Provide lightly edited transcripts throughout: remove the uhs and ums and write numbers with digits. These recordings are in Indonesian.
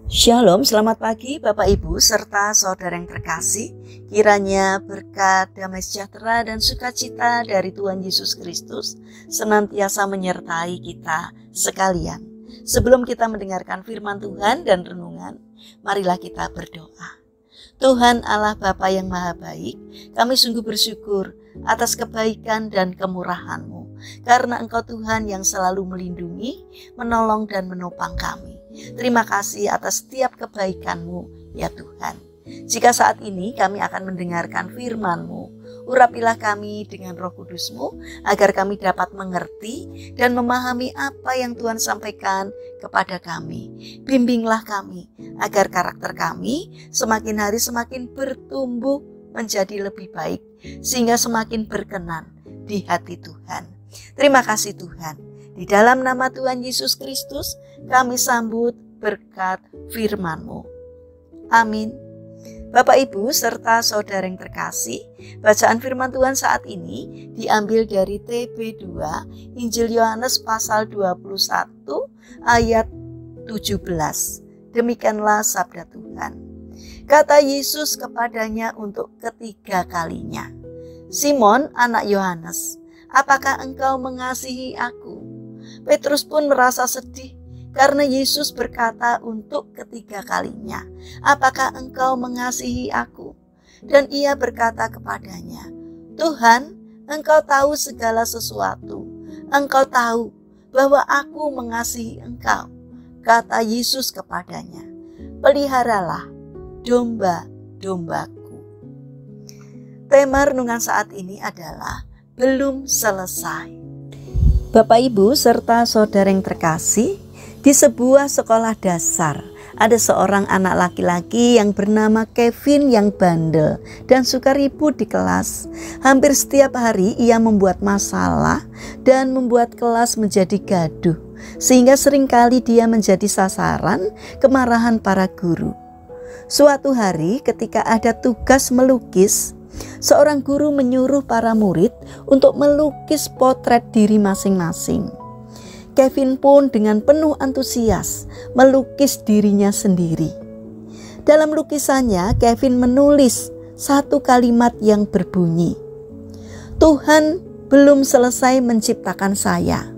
Shalom, selamat pagi Bapak Ibu serta saudara yang terkasih. Kiranya berkat, damai sejahtera dan sukacita dari Tuhan Yesus Kristus senantiasa menyertai kita sekalian. Sebelum kita mendengarkan firman Tuhan dan renungan, marilah kita berdoa. Tuhan Allah Bapa yang Maha Baik, kami sungguh bersyukur atas kebaikan dan kemurahan-Mu, karena Engkau Tuhan yang selalu melindungi, menolong dan menopang kami. Terima kasih atas setiap kebaikan-Mu ya Tuhan. Jika saat ini kami akan mendengarkan firman-Mu, urapilah kami dengan Roh Kudus-Mu agar kami dapat mengerti dan memahami apa yang Tuhan sampaikan kepada kami. Bimbinglah kami agar karakter kami semakin hari semakin bertumbuh menjadi lebih baik, sehingga semakin berkenan di hati Tuhan. Terima kasih Tuhan. Di dalam nama Tuhan Yesus Kristus kami sambut berkat firman-Mu. Amin. Bapak Ibu serta saudara yang terkasih, bacaan firman Tuhan saat ini diambil dari TB2 Injil Yohanes pasal 21 ayat 17. Demikianlah sabda Tuhan. Kata Yesus kepadanya untuk ketiga kalinya, "Simon anak Yohanes, apakah engkau mengasihi aku?" Petrus pun merasa sedih karena Yesus berkata untuk ketiga kalinya, "Apakah engkau mengasihi aku?" Dan ia berkata kepadanya, "Tuhan, engkau tahu segala sesuatu. Engkau tahu bahwa aku mengasihi engkau." Kata Yesus kepadanya, "Peliharalah domba-dombaku." Tema renungan saat ini adalah belum selesai. Bapak Ibu serta saudara yang terkasih, di sebuah sekolah dasar ada seorang anak laki-laki yang bernama Kevin yang bandel dan suka ribut di kelas. Hampir setiap hari ia membuat masalah dan membuat kelas menjadi gaduh, sehingga seringkali dia menjadi sasaran kemarahan para guru. Suatu hari ketika ada tugas melukis, seorang guru menyuruh para murid untuk melukis potret diri masing-masing. Kevin pun dengan penuh antusias melukis dirinya sendiri. Dalam lukisannya, Kevin menulis satu kalimat yang berbunyi, "Tuhan belum selesai menciptakan saya."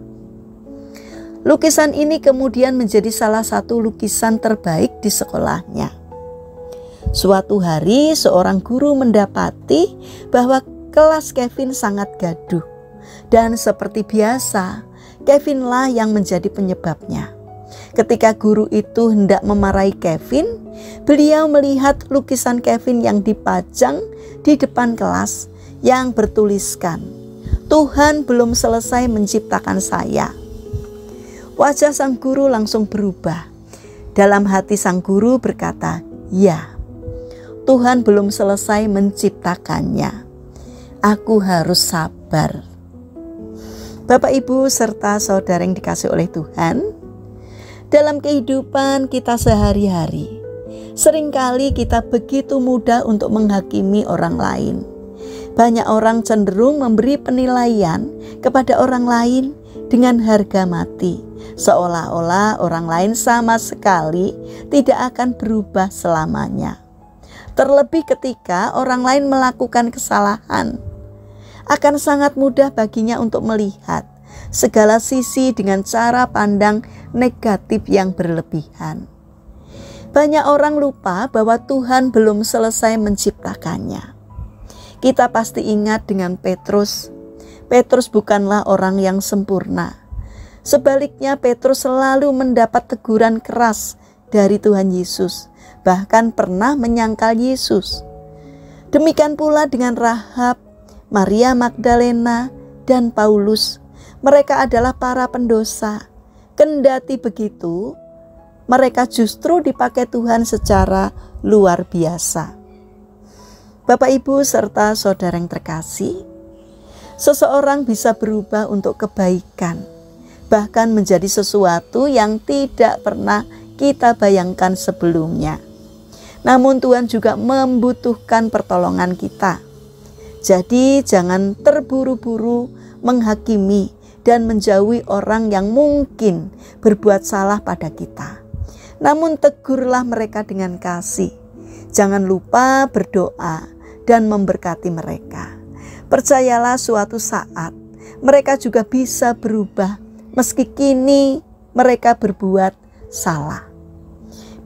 Lukisan ini kemudian menjadi salah satu lukisan terbaik di sekolahnya. Suatu hari seorang guru mendapati bahwa kelas Kevin sangat gaduh, dan seperti biasa Kevinlah yang menjadi penyebabnya. Ketika guru itu hendak memarahi Kevin, beliau melihat lukisan Kevin yang dipajang di depan kelas yang bertuliskan, "Tuhan belum selesai menciptakan saya." Wajah sang guru langsung berubah. Dalam hati sang guru berkata, "Ya, Tuhan belum selesai menciptakannya. Aku harus sabar." Bapak Ibu serta saudara yang dikasihi oleh Tuhan, dalam kehidupan kita sehari-hari, seringkali kita begitu mudah untuk menghakimi orang lain. Banyak orang cenderung memberi penilaian kepada orang lain dengan harga mati, seolah-olah orang lain sama sekali tidak akan berubah selamanya. Terlebih ketika orang lain melakukan kesalahan, akan sangat mudah baginya untuk melihat segala sisi dengan cara pandang negatif yang berlebihan. Banyak orang lupa bahwa Tuhan belum selesai menciptakannya. Kita pasti ingat dengan Petrus. Petrus bukanlah orang yang sempurna. Sebaliknya, Petrus selalu mendapat teguran keras dari Tuhan Yesus, bahkan pernah menyangkal Yesus. Demikian pula dengan Rahab, Maria Magdalena, dan Paulus. Mereka adalah para pendosa. Kendati begitu, mereka justru dipakai Tuhan secara luar biasa. Bapak Ibu serta saudara yang terkasih, seseorang bisa berubah untuk kebaikan, bahkan menjadi sesuatu yang tidak pernah kita bayangkan sebelumnya. Namun Tuhan juga membutuhkan pertolongan kita. Jadi jangan terburu-buru menghakimi dan menjauhi orang yang mungkin berbuat salah pada kita. namun tegurlah mereka dengan kasih. Jangan lupa berdoa dan memberkati mereka. Percayalah suatu saat mereka juga bisa berubah meski kini mereka berbuat salah.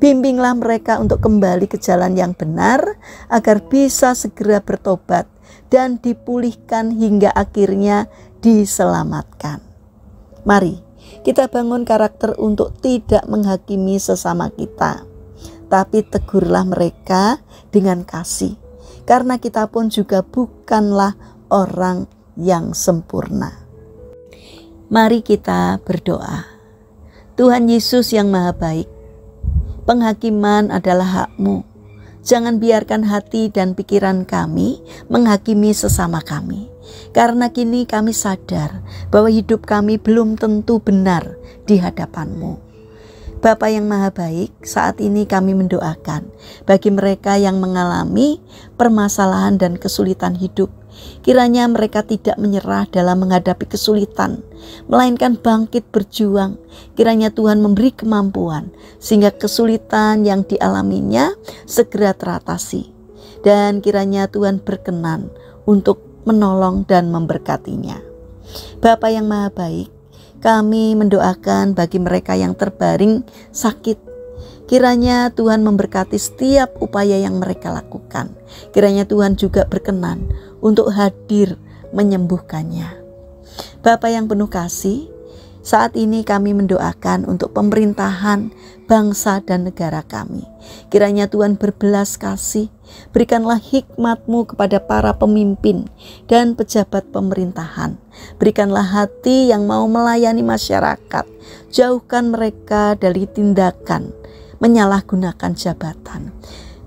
Bimbinglah mereka untuk kembali ke jalan yang benar agar bisa segera bertobat dan dipulihkan hingga akhirnya diselamatkan. Mari kita bangun karakter untuk tidak menghakimi sesama kita, tapi tegurlah mereka dengan kasih, karena kita pun juga bukanlah orang yang sempurna. Mari kita berdoa. Tuhan Yesus yang Maha Baik, penghakiman adalah hak-Mu. Jangan biarkan hati dan pikiran kami menghakimi sesama kami. Karena kini kami sadar bahwa hidup kami belum tentu benar di hadapan-Mu. Bapa yang Maha Baik, saat ini kami mendoakan bagi mereka yang mengalami permasalahan dan kesulitan hidup. Kiranya mereka tidak menyerah dalam menghadapi kesulitan, melainkan bangkit berjuang. Kiranya Tuhan memberi kemampuan sehingga kesulitan yang dialaminya segera teratasi. Dan kiranya Tuhan berkenan untuk menolong dan memberkatinya. Bapa yang Maha Baik, kami mendoakan bagi mereka yang terbaring sakit. Kiranya Tuhan memberkati setiap upaya yang mereka lakukan. Kiranya Tuhan juga berkenan untuk hadir menyembuhkannya. Bapa yang penuh kasih, saat ini kami mendoakan untuk pemerintahan bangsa dan negara kami. Kiranya Tuhan berbelas kasih, berikanlah hikmat-Mu kepada para pemimpin dan pejabat pemerintahan. Berikanlah hati yang mau melayani masyarakat, jauhkan mereka dari tindakan menyalahgunakan jabatan.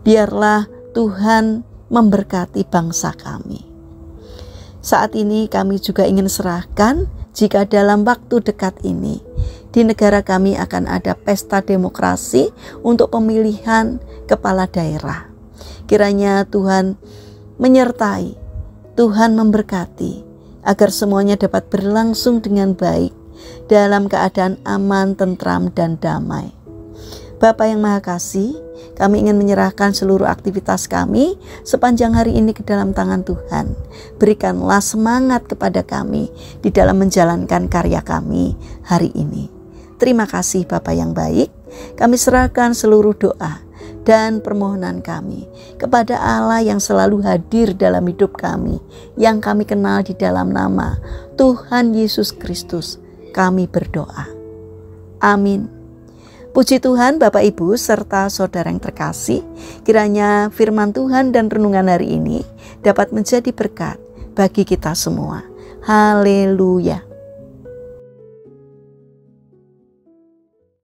Biarlah Tuhan memberkati bangsa kami. Saat ini kami juga ingin serahkan jika dalam waktu dekat ini di negara kami akan ada pesta demokrasi untuk pemilihan kepala daerah. Kiranya Tuhan menyertai, Tuhan memberkati agar semuanya dapat berlangsung dengan baik dalam keadaan aman, tentram, dan damai. Bapa yang Maha Kasih, kami ingin menyerahkan seluruh aktivitas kami sepanjang hari ini ke dalam tangan Tuhan. Berikanlah semangat kepada kami di dalam menjalankan karya kami hari ini. Terima kasih Bapa yang baik. Kami serahkan seluruh doa dan permohonan kami kepada Allah yang selalu hadir dalam hidup kami, yang kami kenal di dalam nama Tuhan Yesus Kristus. Kami berdoa. Amin. Puji Tuhan, Bapak Ibu serta saudara yang terkasih, kiranya firman Tuhan dan renungan hari ini dapat menjadi berkat bagi kita semua. Haleluya.